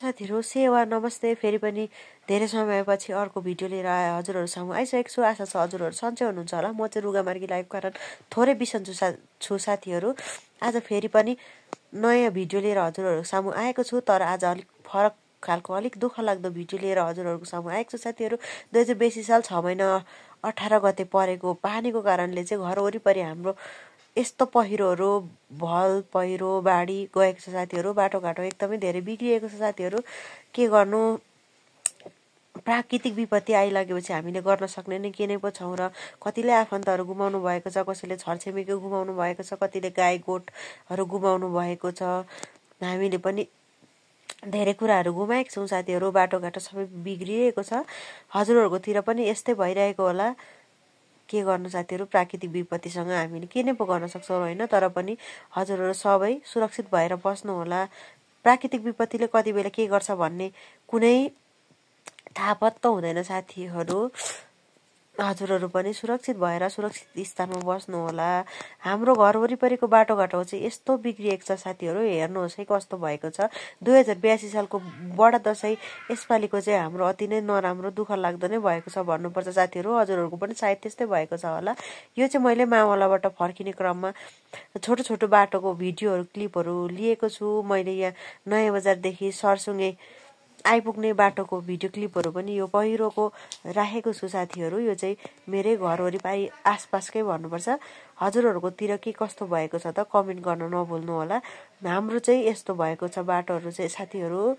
साथीहरु सेवा नमस्ते फेरि पनि धेरै समयपछि अर्को भिडियो लिएर हजुरहरु सामु आइसकेको छु। आशा छ हजुरहरु सन्चै हुनुहुन्छ होला। म चाहिँ रुगामार्गी लाइभ कारण थोरै बिसन्चो छु साथीहरु। आज फेरि पनि नयाँ भिडियो लिएर हजुरहरु सामु आएको छु, तर आज अलिक फरक खालको अलिक दुःख लाग्दो भिडियो लिएर हजुरहरुको सामु आएको छु साथीहरु। 2022 साल 6 महिना 18 गते परेको पानीको कारणले चाहिँ घर वरिपरि हाम्रो यस्तो पहिरोहरु भल पहिरो बाढी गएको छ साथीहरु। बाटोघाटो एकदमै धेरै बिग्रिएको छ साथीहरु। के गर्नु, प्राकृतिक विपत्ति आइलागेपछि हामीले गर्न सक्ने नै के नै पो छौं र कतिले आफन्तहरु गुमाउनु भएको छ, कसैले छरछिमेकी गुमाउनु भएको छ, कतिले गाई गोठहरु गुमाउनु भएको छ। हामीले पनि धेरै कुराहरु गुमाएका छौं साथीहरु। बाटोघाटो सबै बिग्रिएको छ। हजुरहरुकोतिर पनि यस्तै भइरहेको होला। के गर्नु साथीहरु, प्राकृतिक विपत्तिसँग हामीले के नै पो गर्न सक्छौं हैन। तर पनि हजुरहरु सबै सुरक्षित भएर बस्नु होला। प्राकृतिक विपत्तिले कति बेला के गर्छ भन्ने कुनै थाहा पत्तो हुँदैन साथीहरु। हजुरहरु पनि सुरक्षित भएर सुरक्षित स्थानमा बस्नु होला। हाम्रो घर वरिपरिको बाटोघाटो चाहिँ यस्तो बिग्रिएको छ साथीहरु, हेर्नुहोस् है कस्तो भएको छ। 2082 सालको बडा दशैं यसपालिको चाहिँ हाम्रो अति नै नराम्रो दुःख लाग्दो नै भएको छ भन्नुपर्छ साथीहरु। हजुरहरुको पनि सायद त्यस्तै भएको छ होला। यो चाहिँ मैले मावलाबाट फर्किने क्रममा छोटो छोटो बाटोको भिडियोहरु क्लिपहरु लिएको छु। मैले यहाँ नयाँ बजारदेखि सरसुङ्गे आइपुग्ने बाटोको भिडियो क्लिपहरु पनि यो पहिरोको राखेको छु साथीहरु। यो चाहिँ मेरै घर वरिपरि आसपासकै भन्नुपर्छ। हजुरहरुको तिर के कस्तो भएको छ त कमेन्ट गर्न नभुल्नु होला। हाम्रो चाहिँ यस्तो भएको छ बाटोहरु चाहिँ साथीहरु।